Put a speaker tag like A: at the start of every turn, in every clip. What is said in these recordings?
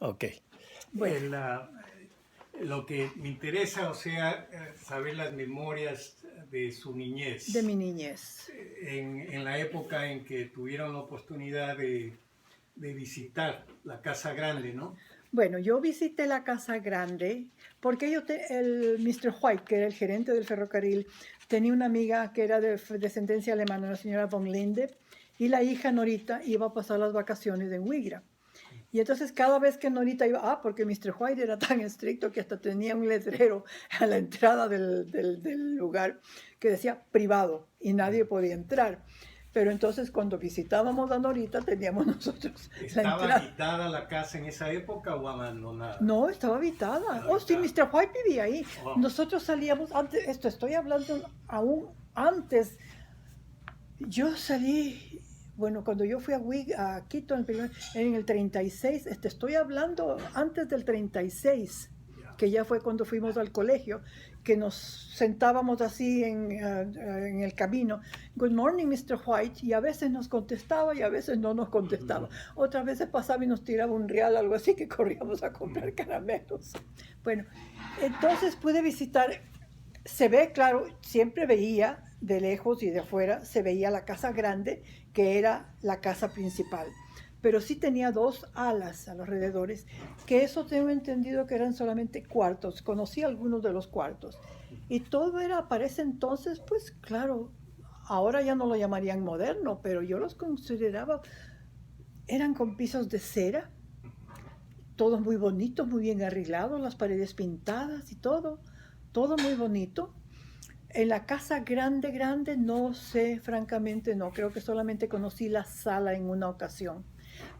A: Ok.
B: Bueno.
C: Lo que me interesa, o sea, saber las memorias de su niñez.
B: De mi niñez.
C: En la época en que tuvieron la oportunidad de visitar la Casa Grande, ¿no?
B: Bueno, yo visité la Casa Grande porque el Mr. White, que era el gerente del ferrocarril, tenía una amiga que era de descendencia alemana, la señora von Linde, y la hija Norita iba a pasar las vacaciones en Wigra. Y entonces cada vez que Norita iba, porque Mr. White era tan estricto que hasta tenía un letrero a la entrada del lugar que decía privado y nadie podía entrar. Pero entonces cuando visitábamos a Norita teníamos nosotros la entrada.
C: ¿Estaba habitada la casa en esa época o abandonada?
B: No, estaba habitada. Sí, Mr. White vivía ahí.
C: Oh.
B: Nosotros salíamos antes, estoy hablando aún antes. Yo salí, bueno, cuando yo fui a Quito en el 36, estoy hablando antes del 36, que ya fue cuando fuimos al colegio, que nos sentábamos así en el camino. Good morning, Mr. White, y a veces nos contestaba y a veces no nos contestaba. Otras veces pasaba y nos tiraba un real, algo así, que corríamos a comprar caramelos. Bueno, entonces pude visitar, se ve, claro, siempre veía de lejos y de afuera, se veía la Casa Grande, que era la casa principal. Pero sí tenía dos alas a los alrededores, que eso tengo entendido que eran solamente cuartos. Conocí algunos de los cuartos. Y todo era, para ese entonces, pues claro, ahora ya no lo llamarían moderno, pero yo los consideraba, eran con pisos de cera, todos muy bonitos, muy bien arreglados, las paredes pintadas y todo muy bonito. En la Casa Grande, no sé, francamente no, creo que solamente conocí la sala en una ocasión.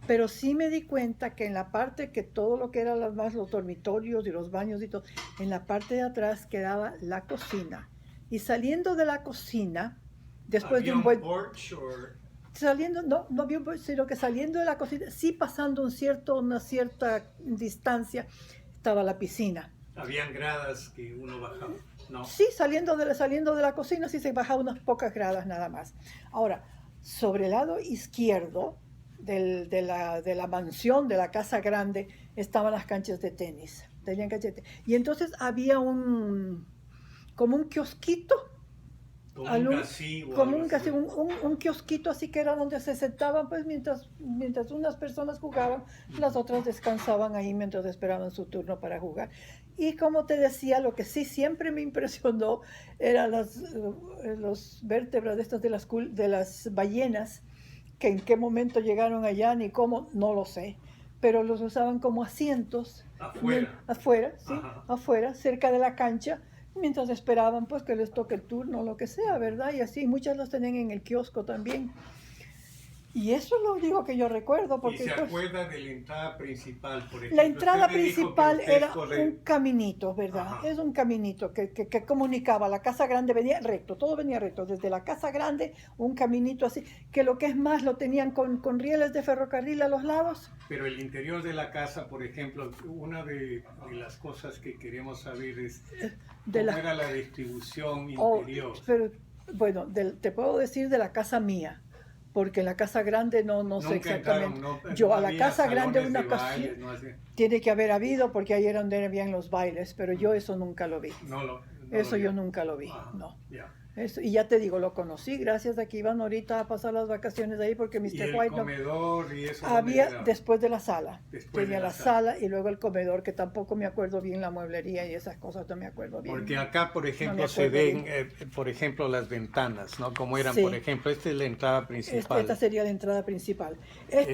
B: Pero sí me di cuenta que en la parte que todo lo que era los dormitorios y los baños y todo, en la parte de atrás quedaba la cocina. Y saliendo de la cocina, después de un buen...
C: porch
B: Saliendo, no había un porch, sino que saliendo de la cocina, sí pasando una cierta distancia, estaba la piscina.
C: Habían gradas que uno bajaba, ¿no?
B: Sí, saliendo de la cocina, sí se bajaba unas pocas gradas nada más. Ahora, sobre el lado izquierdo de la mansión, de la Casa Grande, estaban las canchas de tenis. Tenían canchas de tenis. Y entonces había como un kiosquito. Un kiosquito así que era donde se sentaban, pues mientras unas personas jugaban, las otras descansaban ahí mientras esperaban su turno para jugar. Y como te decía, lo que sí siempre me impresionó eran los vértebras de las ballenas, que en qué momento llegaron allá ni cómo, no lo sé, pero los usaban como asientos afuera, sí, afuera, cerca de la cancha, mientras esperaban pues que les toque el turno o lo que sea, ¿verdad? Y así muchas las tenían en el kiosco también. Y eso es lo único que yo recuerdo. Porque,
C: ¿y se acuerda de la entrada principal, por ejemplo?
B: La entrada principal era un caminito, ¿verdad?
C: Ajá.
B: Es un caminito que comunicaba. La Casa Grande venía recto, todo venía recto. Desde la Casa Grande, un caminito así, que lo que es más, lo tenían con rieles de ferrocarril a los lados.
C: Pero el interior de la casa, por ejemplo, una de las cosas que queremos saber es cómo era la distribución interior.
B: Pero, bueno, te puedo decir de la casa mía. Porque en la Casa Grande no sé exactamente. Yo a la Casa Grande una ocasión tiene que haber habido, porque ahí era donde habían los bailes, pero yo eso nunca lo vi. Yo nunca lo vi, no.
C: Yeah.
B: Eso, y ya te digo, lo conocí gracias a que iban ahorita a pasar las vacaciones ahí, porque Mr.
C: ¿Y el
B: White
C: comedor y eso
B: había después de la sala.
C: Después
B: tenía
C: de la
B: la sala y luego el comedor, que tampoco me acuerdo bien, la mueblería y esas cosas no me acuerdo bien.
C: Porque acá, por ejemplo, se ven, por ejemplo, las ventanas, ¿no? Como eran,
B: Sí.
C: Por ejemplo, esta es la entrada principal.
B: Esta sería la entrada principal.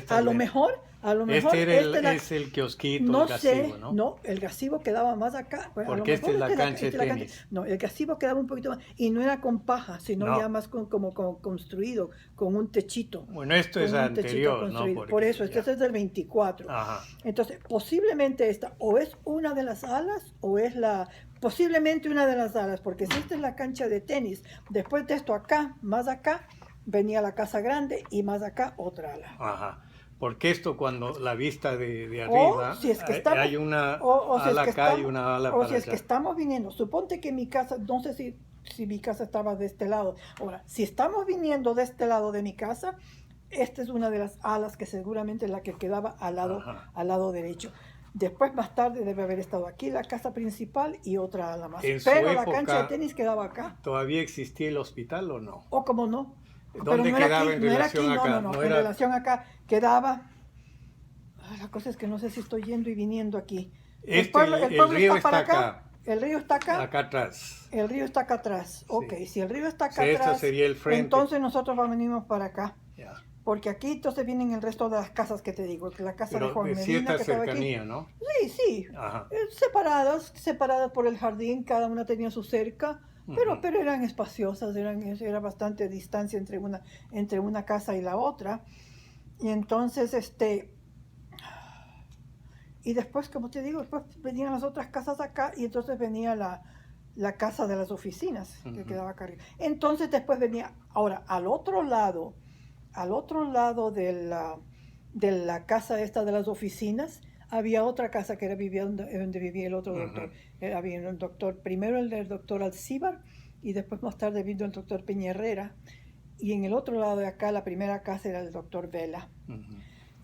B: A lo mejor
C: es el kiosquito,
B: no
C: el gazebo,
B: sé,
C: ¿no?
B: No, el gazebo quedaba más acá.
C: Porque esta es la cancha de tenis.
B: No, el gazebo quedaba un poquito más, y no era con paja, sino ya más como construido, con un techito.
C: Bueno, esto es anterior, ¿no?
B: Por eso, este es del 24.
C: Ajá.
B: Entonces, posiblemente esta, o es una de las alas, posiblemente una de las alas, porque si esta es la cancha de tenis, después de esto más acá, venía la Casa Grande y más acá otra ala.
C: Ajá. Porque esto cuando la vista de arriba,
B: si es que estamos,
C: hay una ala acá y una ala para allá.
B: O si es que estamos viniendo, suponte que mi casa, no sé si mi casa estaba de este lado. Ahora, si estamos viniendo de este lado de mi casa, esta es una de las alas que seguramente es la que quedaba al lado derecho. Después, más tarde, debe haber estado aquí la casa principal y otra ala más.
C: En
B: Pero
C: su
B: la
C: época,
B: cancha de tenis quedaba acá.
C: ¿todavía existía el hospital o no?
B: O como no.
C: ¿Dónde
B: Pero no
C: quedaba
B: era aquí,
C: en
B: no era
C: relación
B: aquí,
C: acá?
B: no.
C: No
B: En
C: era...
B: relación acá quedaba... La cosa es que no sé si estoy yendo y viniendo aquí. El pueblo
C: río
B: está para
C: está
B: acá. El río está acá.
C: acá atrás.
B: El río está acá atrás.
C: Sí.
B: Ok, si el río está acá
C: Sí, esto
B: atrás,
C: sería el frente.
B: entonces nosotros venimos para acá.
C: Ya.
B: Porque aquí entonces vienen el resto de las casas que te digo. La casa de
C: Pero
B: Juan
C: de
B: Medina
C: cierta
B: que estaba aquí.
C: cercanía, ¿no?
B: Sí.
C: Ajá.
B: Separadas por el jardín, cada una tenía su cerca, pero eran espaciosas, era bastante distancia entre una casa y la otra. Y entonces, y después, como te digo, después venían las otras casas acá y entonces venía la casa de las oficinas que quedaba acá arriba. Entonces después venía, ahora, al otro lado de la casa esta de las oficinas, había otra casa que era donde vivía el otro doctor. Había un doctor, primero el del doctor Alcíbar y después más tarde vino el doctor Peña-Herrera. Y en el otro lado de acá, la primera casa era el doctor Vela.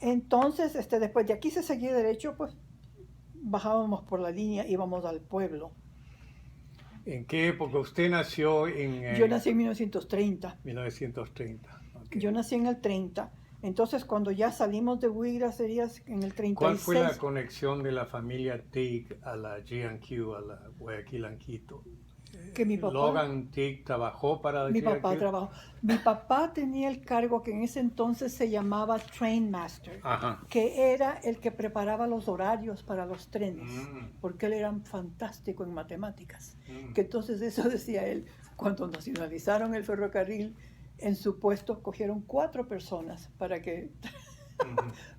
B: Entonces, después de aquí se seguía derecho, pues bajábamos por la línea, íbamos al pueblo.
C: ¿En qué época usted nació?
B: Yo nací en 1930.
C: 1930. Okay.
B: Yo nací en el 30. Entonces, cuando ya salimos de Huigra, sería en el 36.
C: ¿Cuál fue la conexión de la familia Teague a la G&Q, a la Guayaquil and Quito?
B: Que mi papá,
C: Logan Teague trabajó para
B: mi
C: G&Q.
B: papá trabajó. Mi papá tenía el cargo que en ese entonces se llamaba Train Master, que era el que preparaba los horarios para los trenes, porque él era fantástico en matemáticas. Que entonces eso decía él, cuando nacionalizaron el ferrocarril, en su puesto cogieron 4 personas para que...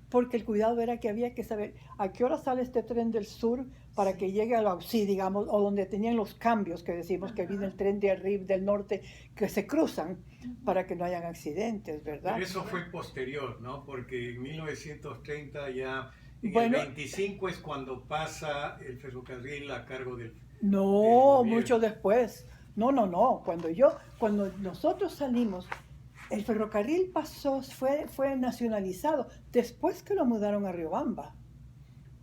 B: porque el cuidado era que había que saber a qué hora sale este tren del sur para que llegue a la UCI, digamos, o donde tenían los cambios que decimos que viene el tren de arriba, del norte, que se cruzan para que no hayan accidentes, ¿verdad?
C: Pero eso fue posterior, ¿no? Porque en 1930 ya, en el 25 es cuando pasa el ferrocarril a cargo del...
B: No, mucho después. No. Cuando nosotros salimos, el ferrocarril fue nacionalizado después que lo mudaron a Riobamba.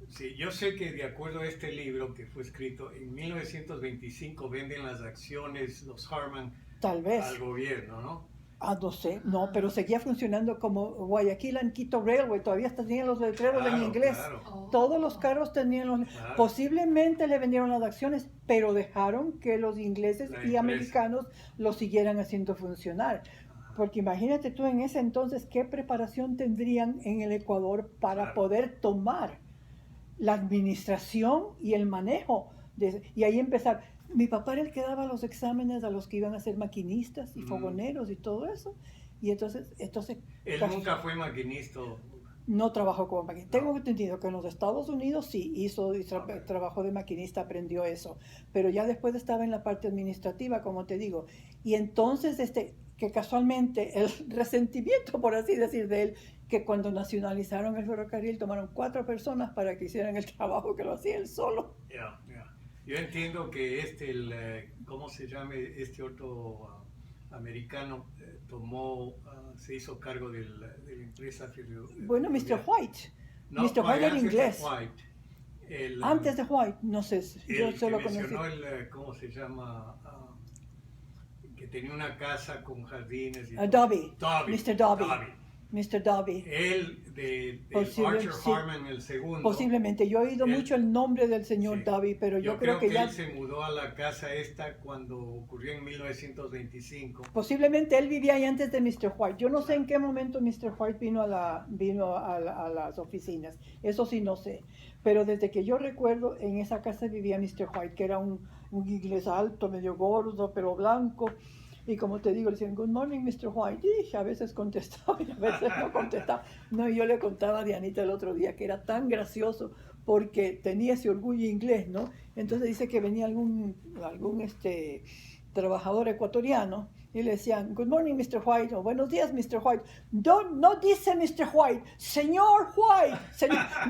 C: Sí, yo sé que de acuerdo a este libro que fue escrito, en 1925 venden las acciones, los Harman,
B: tal vez
C: al gobierno, ¿no?
B: No sé, pero seguía funcionando como Guayaquil and Quito Railway, todavía tenían los letreros en inglés.
C: Claro.
B: Todos los carros tenían los... Claro. Posiblemente le vendieron las acciones, pero dejaron que los ingleses y americanos lo siguieran haciendo funcionar. Porque imagínate tú en ese entonces qué preparación tendrían en el Ecuador para poder tomar la administración y el manejo. Y ahí empezar. Mi papá era el que daba los exámenes a los que iban a ser maquinistas y fogoneros y todo eso. Y entonces
C: él nunca fue maquinista.
B: No trabajó como maquinista. Tengo entendido que en los Estados Unidos sí hizo trabajo de maquinista, aprendió eso. Pero ya después estaba en la parte administrativa, como te digo. Y entonces que casualmente el resentimiento, por así decir, de él, que cuando nacionalizaron el ferrocarril tomaron 4 personas para que hicieran el trabajo que lo hacía él solo.
C: Yo entiendo que ¿cómo se llama? Este otro americano se hizo cargo de la empresa ferroviaria.
B: Bueno, Mr. White.
C: No,
B: Mr. White era inglés.
C: Antes
B: de White, no sé, yo solo conocí.
C: ¿Cómo se llama? Que tenía una casa con jardines y
B: Dobby. Mr. Dobby. Mr. Dobby.
C: Él, Archer Harman, el segundo.
B: Posiblemente. Yo he oído mucho el nombre del señor Dobby, pero yo creo que ya...
C: él se mudó a la casa esta cuando ocurrió en 1925.
B: Posiblemente él vivía ahí antes de Mr. White. Yo no sé en qué momento Mr. White vino a las oficinas. Eso sí no sé. Pero desde que yo recuerdo, en esa casa vivía Mr. White, que era un inglés alto, medio gordo, pero blanco. Y como te digo, le decían, good morning, Mr. White. Y a veces contestaba y a veces no contestaba. No, yo le contaba a Dianita el otro día que era tan gracioso porque tenía ese orgullo inglés, ¿no? Entonces dice que venía algún trabajador ecuatoriano Y le decían, good morning, Mr. White, o buenos días, Mr. White. No dice Mr. White, señor White.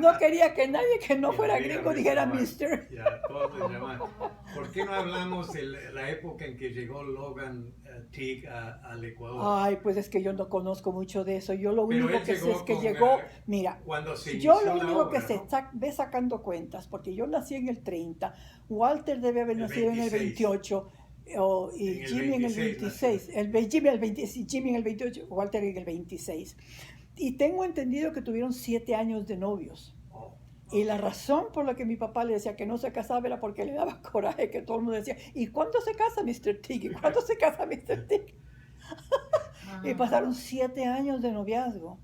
B: No quería que nadie que no
C: Y
B: fuera
C: le
B: gringo dijera
C: llamaban,
B: Mr.
C: ya, todos le llamaban. ¿Por qué no hablamos de la época en que llegó Logan Teague al Ecuador?
B: Ay, pues es que yo no conozco mucho de eso. Yo lo
C: Pero
B: único
C: él
B: que sé es
C: llegó
B: que
C: con,
B: llegó, mira,
C: cuando se
B: yo
C: inició
B: lo
C: la
B: único que
C: obra,
B: sé,
C: ¿no?
B: ve sacando cuentas, porque yo nací en el 30, Walter debe haber
C: El
B: nacido en el
C: 26.
B: 28, y
C: En el
B: Jimmy en el
C: 26
B: 26. Jimmy en el 28, Walter en el 26. Y tengo entendido que tuvieron 7 años de novios.
C: Oh,
B: Y la razón por la que mi papá le decía que no se casaba era porque le daba coraje, que todo el mundo decía, ¿y cuándo se casa Mr. Tigg? ¿Y cuándo se casa Mr. Tigg? Y pasaron 7 años de noviazgo.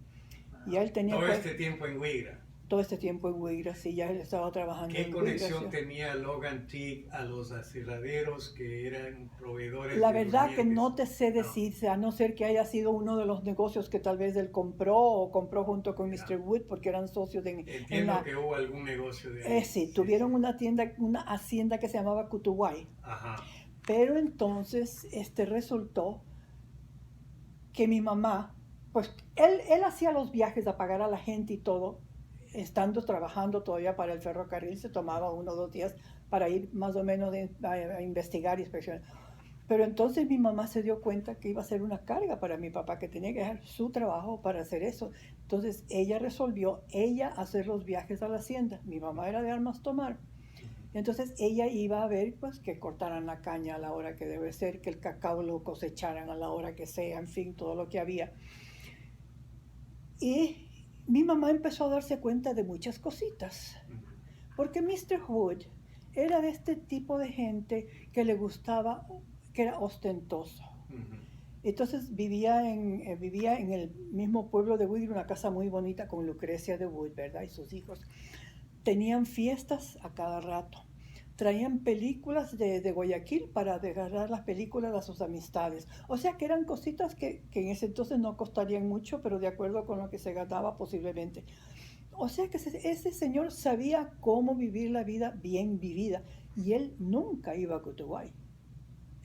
B: Y él tenía
C: todo este tiempo en Huigra.
B: todo este tiempo en Huigra, sí, ya él estaba trabajando
C: ¿Qué
B: en
C: conexión
B: Huigra. Sí.
C: tenía Logan Teague a los aserraderos que eran proveedores
B: La
C: de los
B: verdad que
C: dientes?
B: no te sé
C: No.
B: decir, a no ser que haya sido uno de los negocios que tal vez él compró o compró junto con
C: Ya.
B: Mr. Wood, porque eran socios en
C: Entiendo
B: la...
C: que hubo algún negocio de ahí.
B: sí, tuvieron una tienda, una hacienda que se llamaba Cutuguay.
C: Ajá.
B: Pero entonces resultó que mi mamá, pues él hacía los viajes a pagar a la gente y todo, estando trabajando todavía para el ferrocarril, se tomaba 1 o 2 días para ir más o menos a investigar y inspeccionar. Pero entonces mi mamá se dio cuenta que iba a ser una carga para mi papá, que tenía que dejar su trabajo para hacer eso. Entonces ella resolvió, hacer los viajes a la hacienda. Mi mamá era de armas tomar. Entonces ella iba a ver pues que cortaran la caña a la hora que debe ser, que el cacao lo cosecharan a la hora que sea, en fin, todo lo que había. Y mi mamá empezó a darse cuenta de muchas cositas, porque Mr. Wood era de este tipo de gente que le gustaba, que era ostentoso. Entonces vivía en el mismo pueblo de Wood, una casa muy bonita con Lucrecia de Wood, ¿verdad? Y sus hijos. Tenían fiestas a cada rato. Traían películas de Guayaquil para agarrar las películas a sus amistades. O sea que eran cositas que en ese entonces no costarían mucho, pero de acuerdo con lo que se ganaba posiblemente. O sea que ese señor sabía cómo vivir la vida bien vivida. Y él nunca iba a Cotuguay.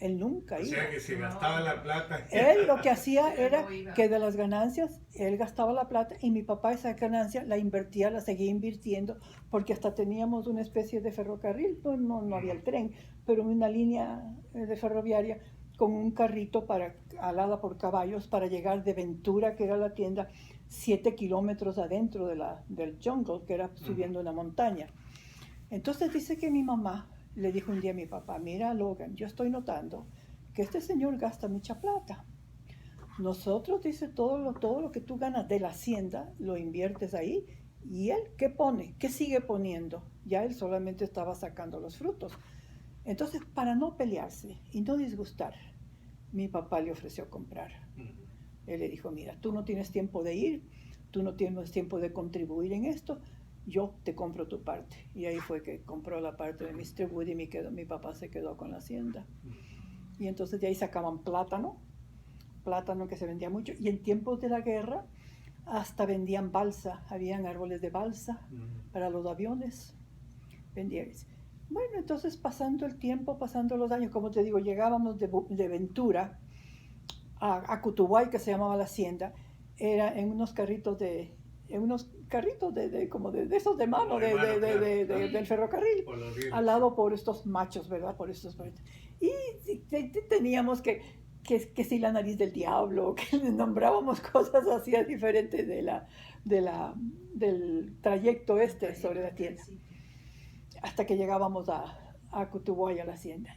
B: Él nunca iba.
C: O sea que se gastaba la plata.
B: Él lo que hacía era que de las ganancias, él gastaba la plata y mi papá esa ganancia la invertía, la seguía invirtiendo, porque hasta teníamos una especie de ferrocarril, no había el tren, pero una línea de ferroviaria con un carrito alada por caballos para llegar de Ventura, que era la tienda, 7 kilómetros adentro del jungle, que era subiendo una montaña. Entonces dice que mi mamá le dijo un día a mi papá, mira Logan, yo estoy notando que este señor gasta mucha plata. Nosotros, dice, todo lo que tú ganas de la hacienda, lo inviertes ahí. ¿Y él qué pone? ¿Qué sigue poniendo? Ya él solamente estaba sacando los frutos. Entonces, para no pelearse y no disgustar, mi papá le ofreció comprar. Él le dijo, mira, tú no tienes tiempo de ir, tú no tienes tiempo de contribuir en esto, yo te compro tu parte. Y ahí fue que compró la parte de Mr. Wood y mi papá se quedó con la hacienda. Y entonces de ahí sacaban plátano que se vendía mucho. Y en tiempos de la guerra hasta vendían balsa, habían árboles de balsa para los aviones. Vendían. Bueno, entonces pasando el tiempo, pasando los años, como te digo, llegábamos de Ventura a Cutuguay, que se llamaba la hacienda, era en unos carritos como de esos de mano, del ferrocarril, al lado por estos machos, ¿verdad? Y teníamos que si la nariz del diablo, que le nombrábamos cosas así diferentes del trayecto sobre la tienda, hasta que llegábamos a Cutuguay, a la hacienda.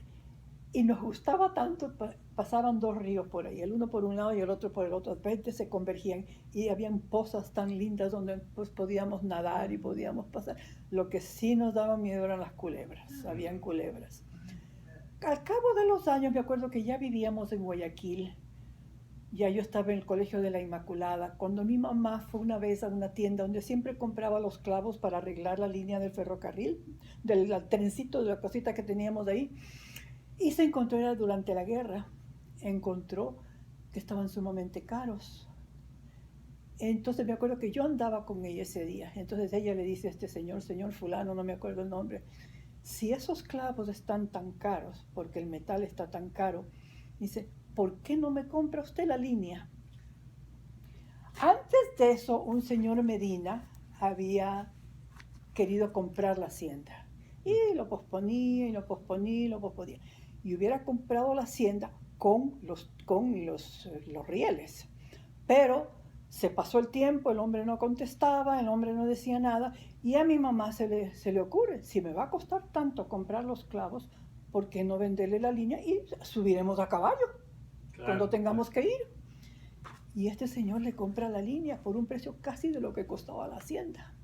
B: Y nos gustaba tanto, pasaban 2 ríos por ahí, el uno por un lado y el otro por el otro, de repente se convergían y habían pozas tan lindas donde pues podíamos nadar y podíamos pasar. Lo que sí nos daba miedo eran las culebras, habían culebras. Al cabo de los años me acuerdo que ya vivíamos en Guayaquil, ya yo estaba en el Colegio de la Inmaculada, cuando mi mamá fue una vez a una tienda donde siempre compraba los clavos para arreglar la línea del ferrocarril, del trencito, de la cosita que teníamos ahí. Y se encontró, era durante la guerra, encontró que estaban sumamente caros. Entonces me acuerdo que yo andaba con ella ese día. Entonces ella le dice a este señor fulano, no me acuerdo el nombre, si esos clavos están tan caros, porque el metal está tan caro, dice, ¿por qué no me compra usted la línea? Antes de eso, un señor Medina había querido comprar la hacienda. Y lo posponía, y lo posponía, y lo posponía. Y hubiera comprado la hacienda con los rieles. Pero se pasó el tiempo, el hombre no contestaba, el hombre no decía nada. Y a mi mamá se le ocurre, si me va a costar tanto comprar los clavos, ¿por qué no venderle la línea y subiremos a caballo cuando tengamos que ir? Y este señor le compra la línea por un precio casi de lo que costaba la hacienda,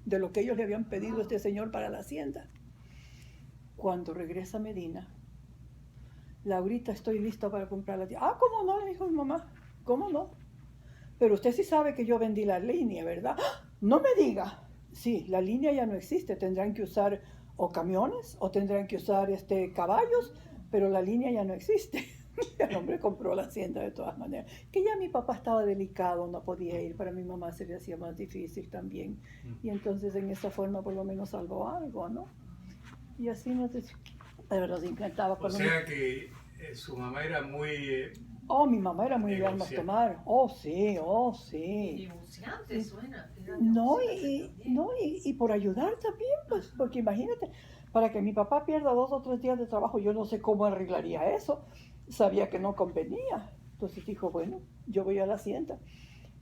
B: de lo que ellos le habían pedido a este señor para la hacienda. Cuando regresa a Medina, Laurita, estoy lista para comprar la línea. Ah, ¿cómo no? Le dijo mi mamá, ¿cómo no? Pero usted sí sabe que yo vendí la línea, ¿verdad? ¡Ah! No me diga. Sí, la línea ya no existe, tendrán que usar o camiones o tendrán que usar caballos, pero la línea ya no existe. El hombre compró la hacienda de todas maneras. Que ya mi papá estaba delicado, no podía ir. Para mi mamá se le hacía más difícil también. Y entonces en esa forma por lo menos salvó algo, ¿no? Y así nos encantaba.
C: O sea que su mamá era muy...
B: Oh, mi mamá era muy de armas tomar. Oh, sí, oh, sí.
A: Y negociante suena.
B: No, y por ayudar también, pues, porque imagínate, para que mi papá pierda 2 o 3 días de trabajo, yo no sé cómo arreglaría eso. Sabía que no convenía. Entonces dijo, bueno, yo voy a la hacienda.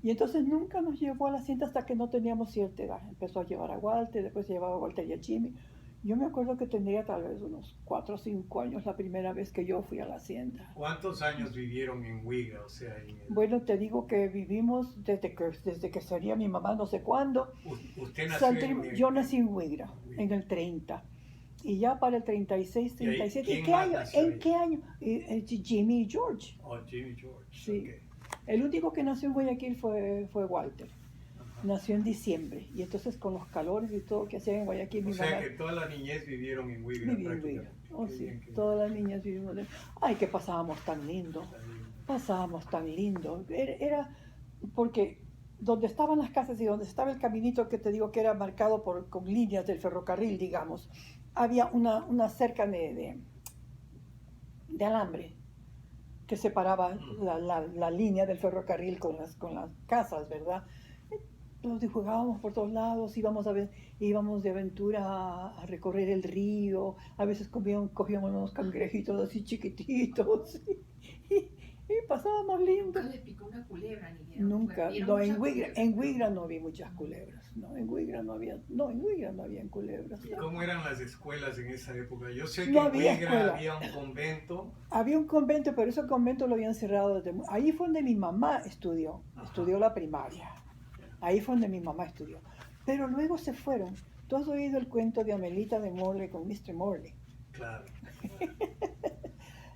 B: Y entonces nunca nos llevó a la hacienda hasta que no teníamos cierta edad. Empezó a llevar a Walter, después llevaba a Walter y a Jimmy. Yo me acuerdo que tendría tal vez unos 4 o 5 años la primera vez que yo fui a la hacienda.
C: ¿Cuántos años vivieron en Huigra? O sea,
B: Bueno, te digo que vivimos desde que sería mi mamá no sé cuándo.
C: ¿Usted nació
B: Yo nací en Huigra, en el 30. Y ya para el 36, 37. ¿En qué año? ¿En qué año? Jimmy y George.
C: Oh, Jimmy George.
B: Sí.
C: Okay.
B: El único que nació en Guayaquil fue Walter. Nació en diciembre. Y entonces con los calores y todo que hacían en Guayaquil, mi mamá...
C: O sea que toda la niñez vivieron en Huigra.
B: Viví en Huigra. Oh, sí. Todas las niñas vivimos en... Ay, que pasábamos tan lindo. Pasábamos tan lindo. Era porque donde estaban las casas y donde estaba el caminito que te digo que era marcado con líneas del ferrocarril, digamos, había una cerca de alambre que separaba la línea del ferrocarril con las casas, ¿verdad? Entonces jugábamos por todos lados, íbamos de aventura a recorrer el río, a veces cogíamos unos cangrejitos así chiquititos y pasábamos lindo.
A: ¿Nunca les picó una culebra ni vieron?
B: Nunca, no, en Huigra no vi muchas culebras, no, en Huigra no habían culebras.
C: ¿Y cómo eran las escuelas en esa época? Yo sé que
B: No
C: en Huigra había un convento.
B: Había un convento, pero ese convento lo habían cerrado ahí fue donde mi mamá estudió la primaria. Ahí fue donde mi mamá estudió. Pero luego se fueron. ¿Tú has oído el cuento de Amelita de Morley con Mr. Morley?
C: Claro.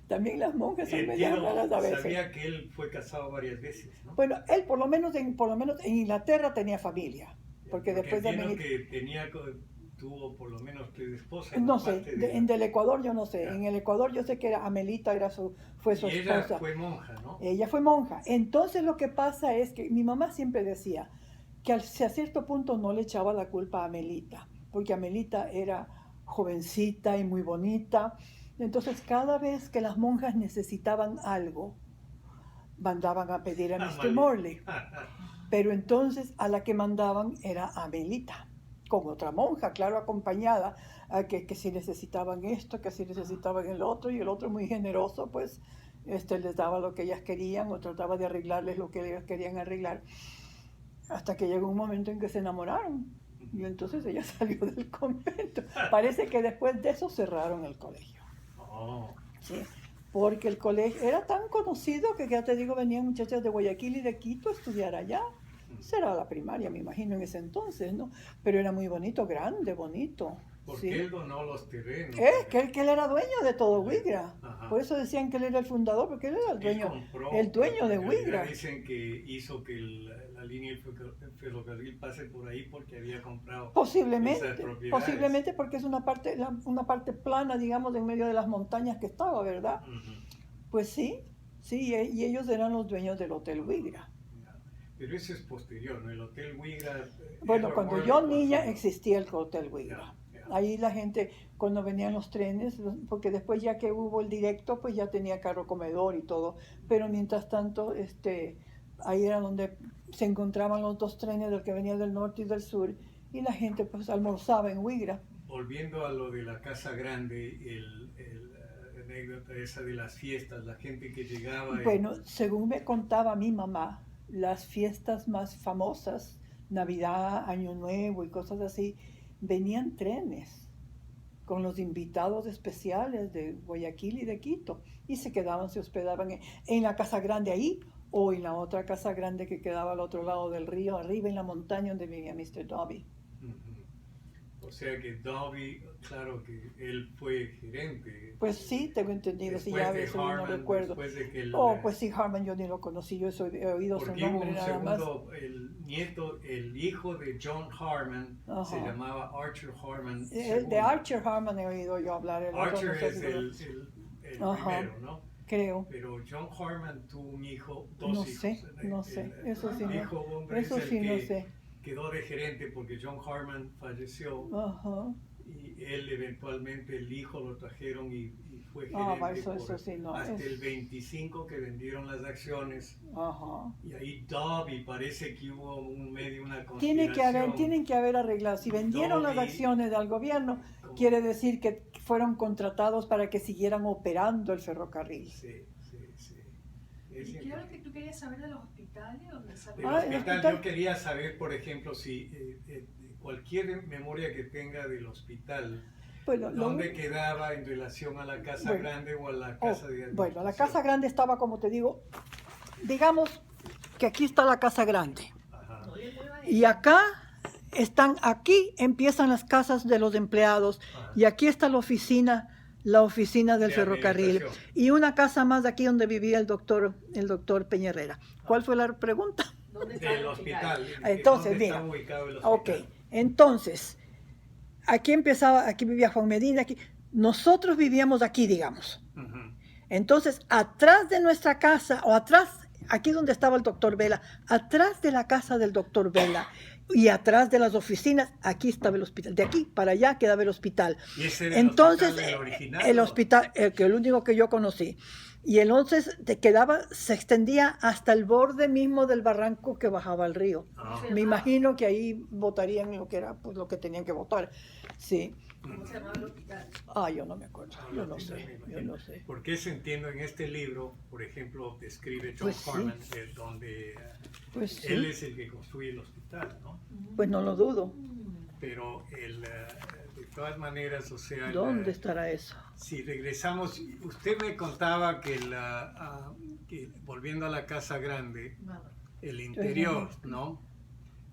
B: También las monjas son medias raras a veces.
C: Sabía que él fue casado varias veces, ¿no?
B: Bueno, él por lo menos en Inglaterra tenía familia. Porque después de
C: Amelita... que tuvo por lo menos 3 esposas.
B: No sé, del Ecuador yo no sé.
C: Ya.
B: En el Ecuador yo sé que Amelita fue su
C: y
B: esposa.
C: ella fue monja, ¿no?
B: Ella fue monja. Entonces lo que pasa es que mi mamá siempre decía que a cierto punto no le echaba la culpa a Amelita, porque Amelita era jovencita y muy bonita. Entonces cada vez que las monjas necesitaban algo, mandaban a pedir a Mr. Morley. Pero entonces a la que mandaban era Amelita, con otra monja, claro, acompañada, que si necesitaban esto, que si necesitaban el otro, y el otro muy generoso, pues les daba lo que ellas querían o trataba de arreglarles lo que ellas querían arreglar, hasta que llegó un momento en que se enamoraron, y entonces ella salió del convento. Parece que después de eso cerraron el colegio.
C: Oh.
B: Sí, porque el colegio era tan conocido que ya te digo, venían muchachas de Guayaquil y de Quito a estudiar allá. Será la primaria, me imagino, en ese entonces, ¿no? Pero era muy bonito, grande, bonito.
C: Porque él donó los terrenos.
B: Que él era dueño de todo Huigra.
C: Ajá.
B: Por eso decían que él era el fundador, porque él era el dueño de Huigra.
C: Dicen que hizo que la línea del ferrocarril pase por ahí porque había comprado
B: Posiblemente porque es una parte plana, digamos, en medio de las montañas que estaba, ¿verdad? Pues sí, y ellos eran los dueños del Hotel Huigra.
C: Pero eso es posterior, ¿no? El Hotel Huigra...
B: Bueno, cuando yo niña existía el Hotel Huigra. Ahí la gente, cuando venían los trenes, porque después ya que hubo el directo, pues ya tenía carro comedor y todo. Pero mientras tanto, ahí era donde se encontraban los dos trenes, del que venía del norte y del sur, y la gente pues almorzaba en Huigra.
C: Volviendo a lo de la Casa Grande, la anécdota esa de las fiestas, la gente que llegaba.
B: Bueno, según me contaba mi mamá, las fiestas más famosas, Navidad, Año Nuevo y cosas así, venían trenes con los invitados especiales de Guayaquil y de Quito, y se quedaban, se hospedaban en la Casa Grande ahí, o en la otra Casa Grande que quedaba al otro lado del río, arriba en la montaña donde vivía Mr. Dobby.
C: O sea que Dobby, claro que él fue gerente.
B: Pues sí, tengo entendido, si
C: Después
B: ya
C: de
B: eso yo no
C: Harman,
B: recuerdo.
C: después de que
B: Pues sí, Harman yo ni lo conocí, yo he oído su
C: porque hubo
B: nombre
C: un
B: nada más.
C: segundo, el hijo de John Harman se
B: Ajá.
C: llamaba Archer Harman.
B: De Archer Harman he oído yo hablar. El otro
C: Archer
B: no sé
C: es
B: si
C: el
B: Ajá.
C: primero, ¿no?
B: creo.
C: Pero John Harman tuvo un hijo, dos
B: No
C: hijos.
B: sé, no sé. Eso sí,
C: el hijo hombre
B: eso
C: es el
B: sí no
C: que
B: sé.
C: quedó de gerente porque John Harman falleció.
B: Ajá.
C: Y él eventualmente, el hijo lo trajeron y fue
B: Ah,
C: gerente
B: eso sí, no.
C: hasta el 25 que vendieron las acciones.
B: Ajá.
C: Y ahí Dobby parece que hubo un medio, una
B: Tienen
C: conspiración.
B: que haber arreglado. Si vendieron las
C: Dobby,
B: acciones al gobierno, quiere decir que fueron contratados para que siguieran operando el ferrocarril.
C: Sí, sí, sí.
A: ¿Y qué era lo que tú querías saber de los hospitales? ¿O de
C: Del
A: salud?
B: el
C: hospital,
B: hospital.
C: yo quería saber, por ejemplo, si cualquier memoria que tenga del hospital,
B: Bueno,
C: ¿dónde quedaba en relación a la Casa
B: Bueno.
C: Grande o a la Casa de
B: Bueno, la
C: Administración?
B: Casa Grande estaba, como te digo, digamos que aquí está la Casa Grande.
C: Ajá.
A: No le muevas
B: Y aquí empiezan las casas de los empleados.
C: Ajá.
B: Y aquí está la oficina del
C: De
B: ferrocarril.
C: administración.
B: Y una casa más de aquí donde vivía el doctor Peñarera. ¿Cuál fue la pregunta?
A: ¿Dónde está
C: Del
A: el
C: hospital.
B: Entonces,
C: ¿Dónde
B: mira,
C: está ubicado el
B: Ok,
C: hospital?
B: entonces, aquí vivía Juan Medina, nosotros vivíamos aquí, digamos.
C: Ujú.
B: Entonces, atrás de nuestra casa, o atrás, aquí donde estaba el doctor Vela, atrás de la casa del doctor Vela y atrás de las oficinas, aquí estaba el hospital. De aquí para allá quedaba el hospital.
C: ¿Y ese era
B: Entonces,
C: el hospital, el original?
B: el
C: ¿o?
B: hospital, el único que yo conocí. Y entonces se extendía hasta el borde mismo del barranco que bajaba al río.
C: Ah.
B: Me imagino que ahí votarían lo que era, pues lo que tenían que votar. Sí.
A: ¿Cómo se llamaba el hospital?
B: Yo no me acuerdo. Yo no sé.
C: Porque eso entiendo en este libro, por ejemplo, describe John
B: Pues sí.
C: Harman, donde
B: Pues sí.
C: él es el que construye el hospital, ¿no?
B: Pues no lo dudo.
C: Pero de todas maneras, o sea,
B: ¿Dónde estará eso?
C: si regresamos, usted me contaba que, que volviendo a la Casa Grande,
A: Nada.
C: el interior, ¿no?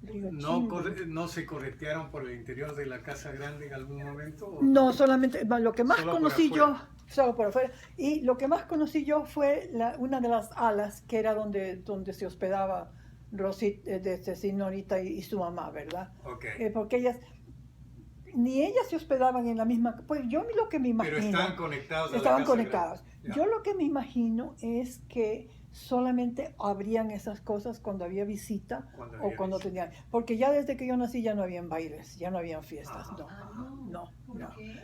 B: Río
C: ¿No,
B: Chimbo.
C: ¿No se corretearon por el interior de la Casa Grande en algún momento? ¿O?
B: No, solamente, lo que más
C: Solo por
B: conocí yo,
C: afuera.
B: solo por afuera, y lo que más conocí yo fue una de las alas, que era donde se hospedaba Rosita, Norita y su mamá, ¿verdad?
C: Ok.
B: Porque ni ellas se hospedaban en la misma, pues yo lo que me imagino.
C: Pero estaban conectados a la
B: Estaban
C: Casa
B: conectadas.
C: Grande. Ya.
B: Yo lo que me imagino es que solamente abrían esas cosas cuando había visita
C: Cuando
B: o
C: había
B: cuando
C: visita.
B: tenían, porque ya desde que yo nací ya no habían bailes, ya no habían fiestas,
C: Ajá.
B: no, no,
A: ¿Por
B: no.
A: qué?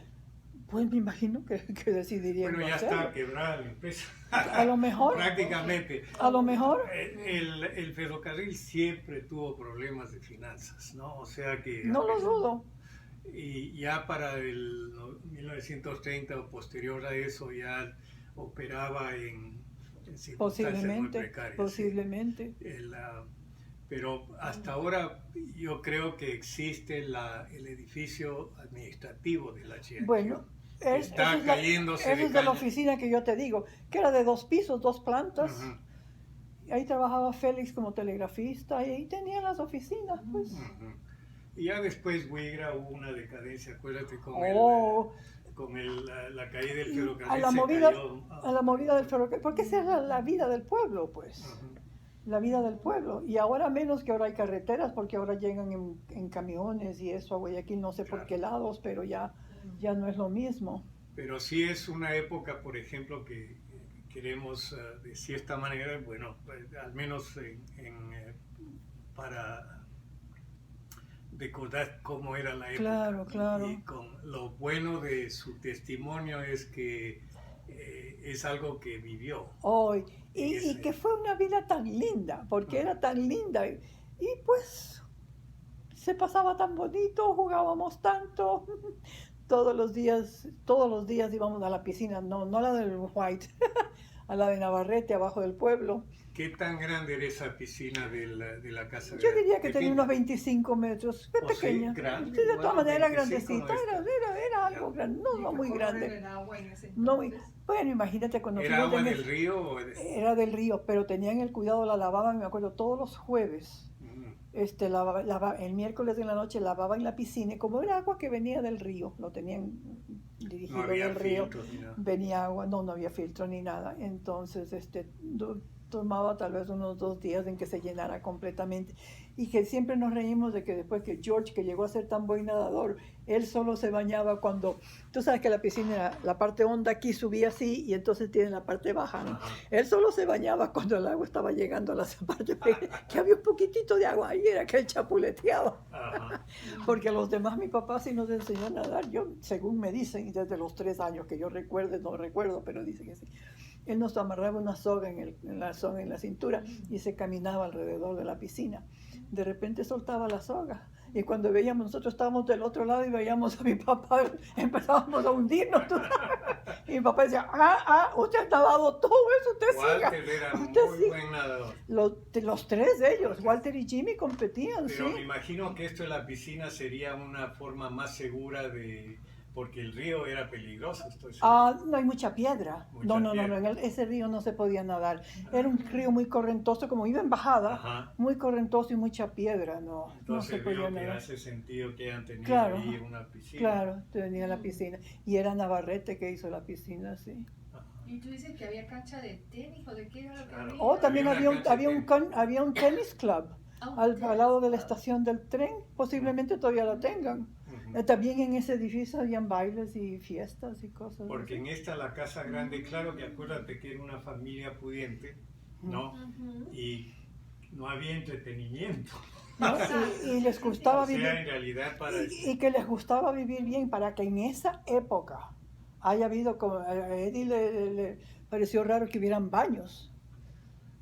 B: Pues me imagino que decidirían
C: Bueno,
B: no
C: ya
B: hacerlo.
C: está quebrada la empresa.
B: A lo mejor,
C: Prácticamente.
B: a lo mejor,
C: El ferrocarril siempre tuvo problemas de finanzas, ¿no? O sea que...
B: no lo dudo.
C: Y ya para el 1930 o posterior a eso ya operaba en circunstancias muy precarias.
B: Posiblemente.
C: Pero hasta ahora yo creo que existe el edificio administrativo de la GIQ.
B: Bueno,
C: Está cayéndose
B: esa
C: de
B: es de la
C: caña.
B: oficina que yo te digo, que era de 2 pisos, 2 plantas.
C: Ujú,
B: Ahí trabajaba Félix como telegrafista y ahí tenía las oficinas, pues.
C: ujú. Y ya después Huigra hubo una decadencia, acuérdate, con la caída del ferrocarril.
B: A la
C: se
B: movida,
C: cayó.
B: a la movida del ferrocarril, porque esa era la vida del pueblo, pues.
C: Ujú.
B: La vida del pueblo. Y ahora menos, que ahora hay carreteras, porque ahora llegan en camiones y eso a Guayaquil, no sé por
C: Claro.
B: qué lados, pero ya no es lo mismo.
C: Pero sí es una época, por ejemplo, que queremos, de cierta manera, bueno, al menos para recordar cómo era la época.
B: Claro, claro.
C: Y con lo bueno de su testimonio es que es algo que vivió.
B: Hoy.
C: Y
B: Y que fue una vida tan linda, porque era tan linda. Y pues se pasaba tan bonito, jugábamos tanto. Todos los días íbamos a la piscina, no a la del White, a la de Navarrete, abajo del pueblo.
C: ¿Qué tan grande era esa piscina de la casa?
B: Yo diría que tenía
C: Pequeña.
B: unos 25 metros, es
C: O sea,
B: pequeña.
C: grande,
B: Sí, de todas
C: bueno,
B: maneras era
C: 25
B: grandecita,
C: no está.
B: era algo grande,
A: Y
B: no
A: que
B: muy
A: corre
B: grande.
A: el agua en ese
B: No muy,
A: entonces.
B: bueno, imagínate cuando
C: ¿Era
B: fuimos
C: agua
B: en
C: del río? O de-
B: era del río, pero tenían el cuidado, la lavaban, me acuerdo, todos los jueves. El miércoles de la noche lavaban en la piscina, y como era agua que venía del río, lo tenían
C: No
B: dirigido
C: había
B: del río,
C: filtros ni nada.
B: venía agua, no había filtro ni nada, entonces tomaba tal vez unos 2 días en que se llenara completamente, y que siempre nos reímos de que después que George, que llegó a ser tan buen nadador, él solo se bañaba cuando, tú sabes que la piscina, la parte honda aquí subía así, y entonces tiene la parte baja, ¿no?
C: Ajá.
B: Él solo se bañaba cuando el agua estaba llegando a la parte que había un poquitito de agua ahí, era que él chapuleteaba.
C: Ajá.
B: Porque a los demás mi papá sí nos enseñó a nadar, yo, según me dicen, y desde los 3 años que yo recuerde, no recuerdo, pero dicen que sí. Él nos amarraba una soga en la cintura y se caminaba alrededor de la piscina. De repente soltaba la soga. Y cuando veíamos, nosotros estábamos del otro lado y veíamos a mi papá, empezábamos a hundirnos. ¿Tú sabes? Y mi papá decía, usted ha nadado todo eso, usted siga.
C: Walter era
B: Usted
C: muy
B: siga.
C: buen nadador.
B: Los 3 de ellos, Walter y Jimmy, competían,
C: Pero
B: sí.
C: me imagino que esto de la piscina sería una forma más segura de... Porque el río era peligroso, estoy seguro.
B: No hay mucha piedra.
C: Mucha
B: No,
C: piedra.
B: en ese río no se podía nadar. Era un río muy correntoso, como iba en bajada,
C: Ajá.
B: muy correntoso y mucha piedra, no se
C: Entonces
B: podía
C: veo que
B: nadar.
C: hace sentido que hayan tenido
B: Claro,
C: ahí una piscina.
B: claro, tenía la piscina. Y era Navarrete que hizo la piscina, sí.
C: Ajá.
A: Y tú dices que había cancha de tenis o de qué era lo que
C: Claro.
A: había.
B: Oh, también
C: Había una cancha de
B: había un tenis club
A: Ah,
B: al
A: tenis
B: lado de la
A: club.
B: estación del tren, posiblemente todavía lo tengan.
C: Ujú.
B: También en ese edificio habían bailes y fiestas y cosas.
C: Porque
B: así.
C: en esta, la casa grande, claro que acuérdate que era una familia pudiente, ¿no?
A: Ujú.
C: Y no había entretenimiento.
B: ¿No? Y les gustaba
C: O sea,
B: vivir.
C: en realidad para...
B: Y que les gustaba vivir bien para que en esa época haya habido, como a Eddie le pareció raro que hubieran baños.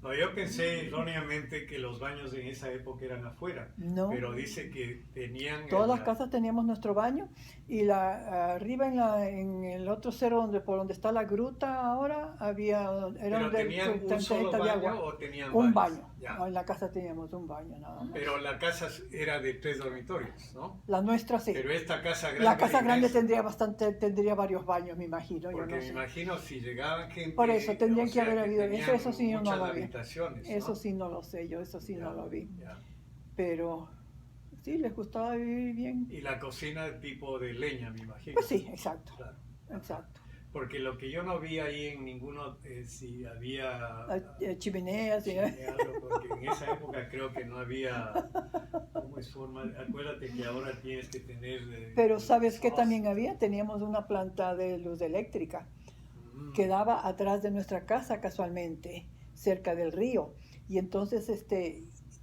C: No, yo pensé erróneamente que los baños en esa época eran afuera,
B: No.
C: pero dice que tenían...
B: Todas las casas teníamos nuestro baño y arriba en el otro cerro por donde está la gruta ahora era
C: ¿Pero tenían un solo
B: de
C: baño
B: agua.
C: o tenían
B: Un
C: varios?
B: baño.
C: Ya.
B: No, en la casa teníamos un baño nada más.
C: Pero la casa era de 3 dormitorios, ¿no?
B: La nuestra sí.
C: Pero esta casa grande...
B: La casa grande
C: inmensa,
B: tendría varios baños, me imagino. Yo
C: porque
B: no
C: me
B: sé.
C: imagino si llegaban gente...
B: Por eso, tendrían
C: o
B: que haber
C: sea,
B: habido-
C: tenían
B: eso sí yo no
C: muchas
B: lo vi.
C: habitaciones, ¿no?
B: Eso sí no lo sé, yo eso sí
C: Ya,
B: no lo vi.
C: ya.
B: Pero sí, les gustaba vivir bien.
C: Y la cocina tipo de leña, me imagino.
B: Pues sí, exacto,
C: Claro.
B: exacto.
C: Porque lo que yo no vi ahí en ninguno, si había...
B: Chimeneas, y-
C: algo, porque en esa época creo que no había... ¿Cómo es forma? Acuérdate que ahora tienes que tener...
B: Pero ¿sabes qué
C: sos-
B: también había? Teníamos una planta de luz eléctrica
C: Mm.
B: que daba atrás de nuestra casa casualmente, cerca del río. Y entonces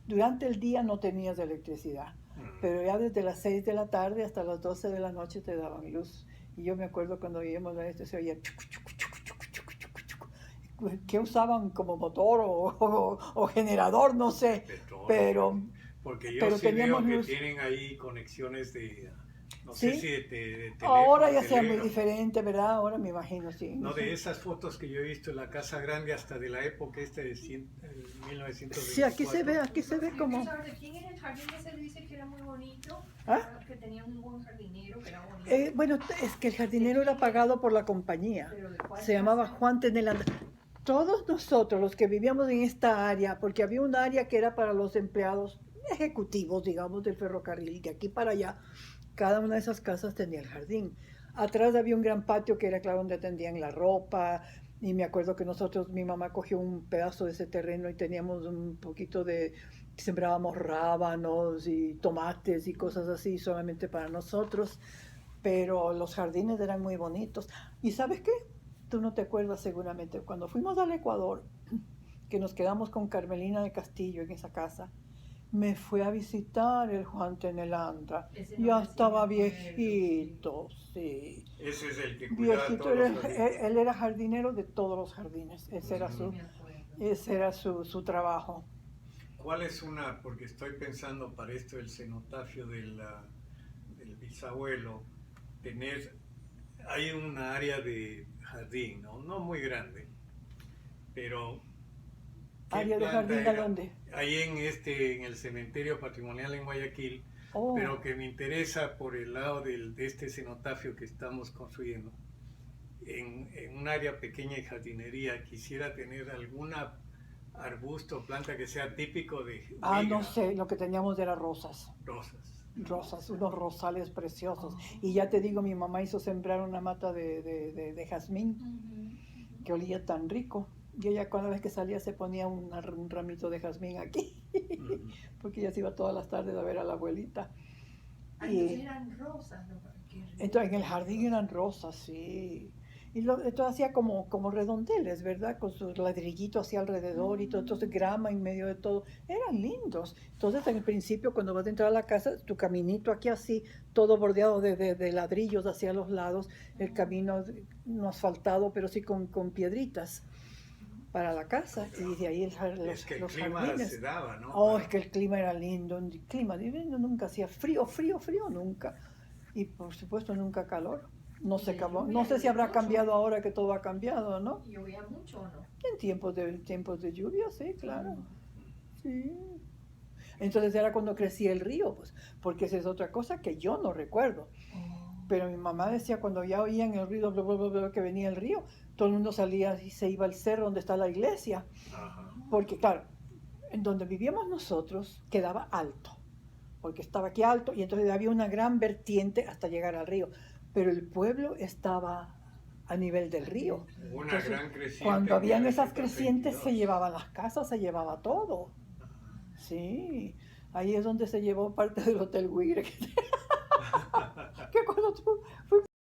B: durante el día no tenías electricidad,
C: Mm.
B: pero ya desde las 6 de la tarde hasta las 12 de la noche te daban luz. Y yo me acuerdo cuando íbamos a esto se oía chucu, chucu, chucu, chucu, chucu, chucu, chucu. ¿Qué usaban como motor o generador? No sé,
C: Petróleo.
B: pero
C: Porque yo
B: pero
C: sí veo
B: teníamos
C: que
B: luz.
C: tienen ahí conexiones de... No
B: ¿Sí?
C: sé si de teléfono,
B: Ahora ya sea muy
C: telégrafo.
B: diferente, ¿verdad? Ahora me imagino, sí.
C: No, de esas fotos que yo he visto en la Casa Grande hasta de la época de 1924.
B: Sí, aquí se ve
A: Yo
B: como...
A: quiero saber de quién era el jardín ese, dice que era muy bonito,
B: ¿Ah?
A: que tenía un buen jardinero, que era bonito.
B: Bueno, es que el jardinero era pagado por la compañía.
A: Pero ¿de cuál
B: Se llamaba
A: casa?
B: Juan Tenelanda. Todos nosotros, los que vivíamos en esta área, porque había un área que era para los empleados ejecutivos, digamos, del ferrocarril, de aquí para allá, cada una de esas casas tenía el jardín. Atrás había un gran patio que era, claro, donde tendían la ropa, y me acuerdo que mi mamá cogió un pedazo de ese terreno y teníamos un poquito sembrábamos rábanos y tomates y cosas así, solamente para nosotros, pero los jardines eran muy bonitos. ¿Y sabes qué? Tú no te acuerdas seguramente, cuando fuimos al Ecuador, que nos quedamos con Carmelina de Castillo en esa casa, me fue a visitar el Juan Tenelandra.
A: Ese
B: Ya
A: nombre sí
B: estaba
A: me acuerdo,
B: viejito, sí.
C: Ese es el que cuidaba
B: Viejito,
C: todos
B: él,
C: los
B: él-
C: jardines.
B: él era jardinero de todos los jardines.
A: Sí, me acuerdo.
B: Ese era su trabajo.
C: ¿Cuál es una, porque estoy pensando para esto el cenotafio del bisabuelo, hay una área de jardín, ¿no? No muy grande, pero ¿qué
B: ¿Área de
C: planta
B: jardín a
C: era?
B: dónde?
C: Ahí en el cementerio patrimonial en Guayaquil,
B: Oh,
C: pero que me interesa por el lado de este cenotafio que estamos construyendo. En un área pequeña de jardinería quisiera tener alguna arbusto o planta que sea típico de
B: no
C: Huiga,
B: sé, lo que teníamos era rosas.
C: rosas.
B: Unos rosales preciosos. Y ya te digo, mi mamá hizo sembrar una mata de jazmín
A: Ujú.
B: que olía tan rico. Y ella cada vez que salía se ponía un ramito de jazmín aquí,
C: Ujú.
B: porque ella se iba todas las tardes a ver a la abuelita.
A: Ah,
B: Y
A: entonces eran rosas, ¿no? Qué rico.
B: entonces en el jardín eran rosas, sí. Y entonces hacía como redondeles, ¿verdad? Con sus ladrillitos hacia alrededor y todo, entonces grama en medio de todo. Eran lindos. Entonces en el principio cuando vas a entrar a la casa, tu caminito aquí así, todo bordeado de ladrillos hacia los lados, el camino no asfaltado, pero sí con piedritas para la casa. Y de ahí
C: Es que el
B: los
C: clima
B: jardines.
C: se daba, ¿no?
B: Oh, es que el clima era lindo, un clima divino, nunca hacía frío, nunca. Y por supuesto nunca calor. No sé, no sé si habrá cambiado ahora que todo ha cambiado, ¿no?
A: ¿Y llovía mucho o no?
B: En tiempos de lluvia, sí, claro.
A: Ah.
B: Sí. Entonces era cuando crecía el río, pues, porque esa es otra cosa que yo no recuerdo. Pero mi mamá decía cuando ya oían el ruido bla, bla, bla, bla, que venía el río, todo el mundo salía y se iba al cerro donde está la iglesia.
C: Ajá.
B: Porque claro, en donde vivíamos nosotros quedaba alto, porque estaba aquí alto y entonces había una gran vertiente hasta llegar al río, pero el pueblo estaba a nivel del río.
C: Hubo una
B: Entonces,
C: gran creciente.
B: cuando
C: en
B: habían esas crecientes
C: 1922.
B: se llevaban las casas, se llevaba todo. Sí, ahí es donde se llevó parte del Hotel Guire, que cuando tú